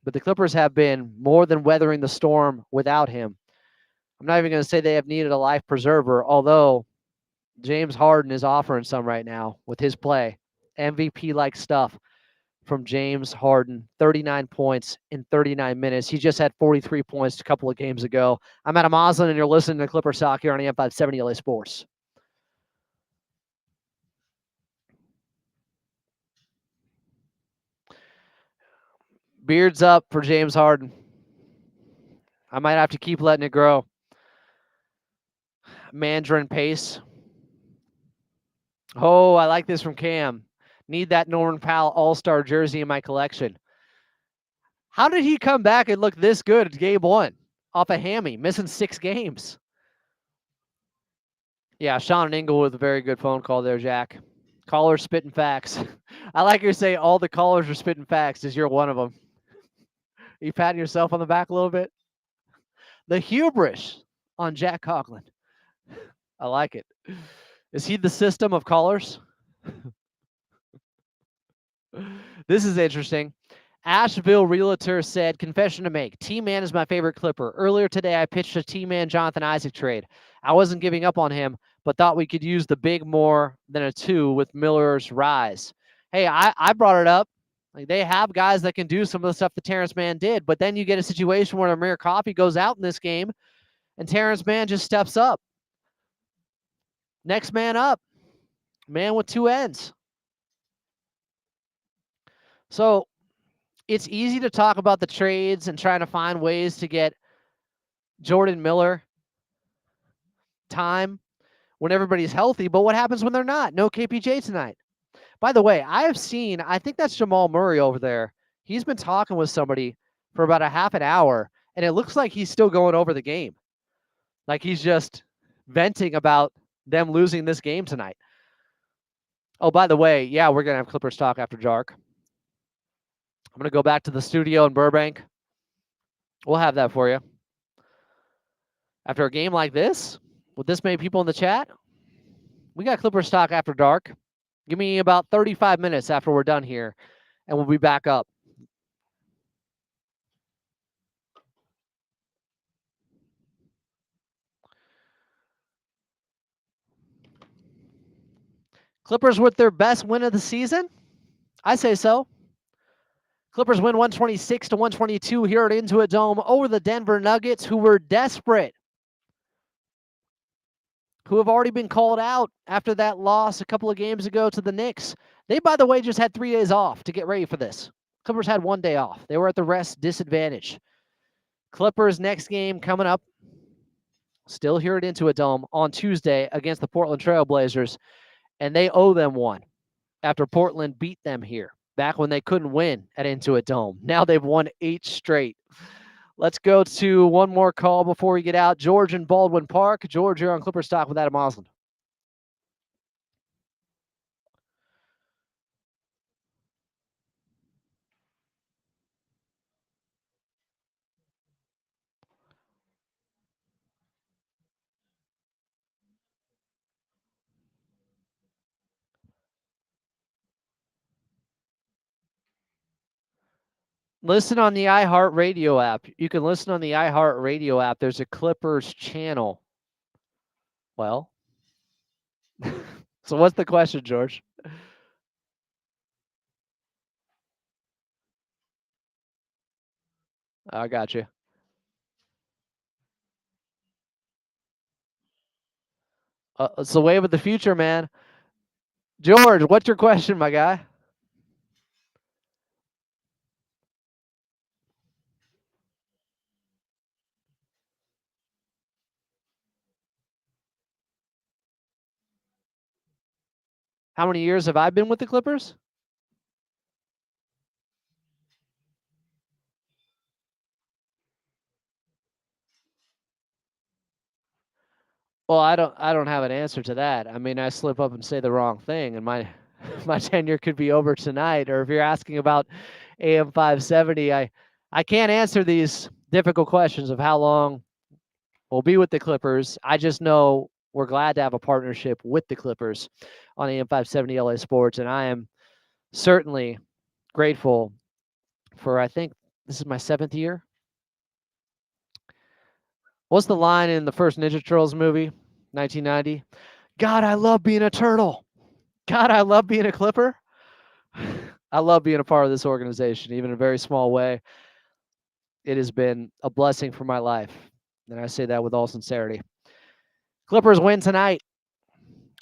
But the Clippers have been more than weathering the storm without him. I'm not even going to say they have needed a life preserver, although James Harden is offering some right now with his play. MVP-like stuff from James Harden. 39 points in 39 minutes. He just had 43 points a couple of games ago. I'm Adam Oslin, and you're listening to Clippers Talk here on AM 570 LA Sports. Beards up for James Harden. I might have to keep letting it grow. Mandarin pace. Oh, I like this from Cam. Need that Norman Powell All-Star jersey in my collection. How did he come back and look this good at game 1 off a hammy, missing 6 games? Yeah, Sean Engel with a very good phone call there, Jack. Callers spitting facts. I like you say all the callers are spitting facts as you're one of them. Are you patting yourself on the back a little bit? The hubris on Jack Coughlin. I like it. Is he the system of callers? This is interesting. Asheville Realtor said, confession to make. T-Man is my favorite Clipper. Earlier today, I pitched a T-Man Jonathan Isaac trade. I wasn't giving up on him, but thought we could use the big more than a 2 with Miller's rise. Hey, I brought it up. Like, they have guys that can do some of the stuff that Terrence Mann did, but then you get a situation where Amir Coffey goes out in this game, and Terrence Mann just steps up. Next man up. Man with 2 ends. So it's easy to talk about the trades and trying to find ways to get Jordan Miller time when everybody's healthy, but what happens when they're not? No KPJ tonight. By the way, I think that's Jamal Murray over there. He's been talking with somebody for about a half an hour, and it looks like he's still going over the game. Like he's just venting about them losing this game tonight. Oh, by the way, yeah, we're going to have Clippers talk after dark. I'm going to go back to the studio in Burbank. We'll have that for you. After a game like this, with this many people in the chat, we got Clippers talk after dark. Give me about 35 minutes after we're done here, and we'll be back up. Clippers with their best win of the season? I say so. Clippers win 126-122 here at Intuit Dome over the Denver Nuggets, who were desperate, who have already been called out after that loss a couple of games ago to the Knicks. They, by the way, just had 3 days off to get ready for this. Clippers had 1 day off. They were at the rest disadvantage. Clippers next game coming up still here at Intuit Dome on Tuesday against the Portland Trail Blazers, and they owe them one after Portland beat them here back when they couldn't win at Intuit Dome. Now they've won 8 straight. Let's go to one more call before we get out. George in Baldwin Park. George, you're on Clippers Talk with Adam Osland. Listen on the iHeartRadio app. You can listen on the iHeartRadio app. There's a Clippers channel. Well, so what's the question, George? I got you. It's the wave of the future, man. George, what's your question, my guy? How many years have I been with the Clippers? Well, I don't have an answer to that. I mean, I slip up and say the wrong thing, and my my tenure could be over tonight. Or if you're asking about AM 570, I can't answer these difficult questions of how long we'll be with the Clippers. I just know we're glad to have a partnership with the Clippers on AM 570 LA Sports, and I am certainly grateful for. I think this is my 7th year. What's the line in the first Ninja Turtles movie, 1990? God, I love being a turtle. God, I love being a Clipper. I love being a part of this organization, even in a very small way. It has been a blessing for my life, and I say that with all sincerity. Clippers win tonight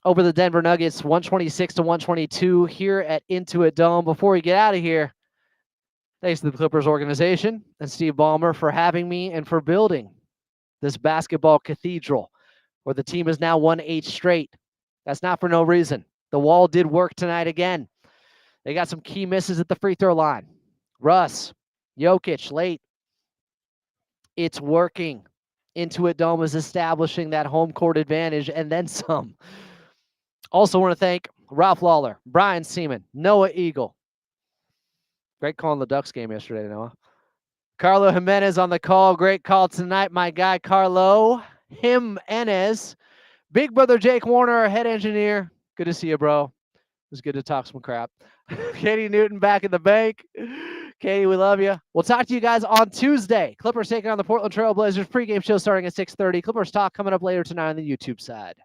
over the Denver Nuggets, 126-122 here at Intuit Dome. Before we get out of here, thanks to the Clippers organization and Steve Ballmer for having me and for building this basketball cathedral where the team has now won 8 straight. That's not for no reason. The wall did work tonight again. They got some key misses at the free throw line. Russ, Jokic, late. It's working. Intuit Dome is establishing that home court advantage and then some. Also want to thank Ralph Lawler, Brian Seaman, Noah Eagle. Great call in the Ducks game yesterday, Noah. Carlo Jimenez on the call. Great call tonight, my guy, Carlo Jimenez. Big brother Jake Warner, our head engineer. Good to see you, bro. It was good to talk some crap. Katie Newton back in the bank. Katie, we love you. We'll talk to you guys on Tuesday. Clippers taking on the Portland Trail Blazers. Pregame show starting at 6:30. Clippers Talk coming up later tonight on the YouTube side.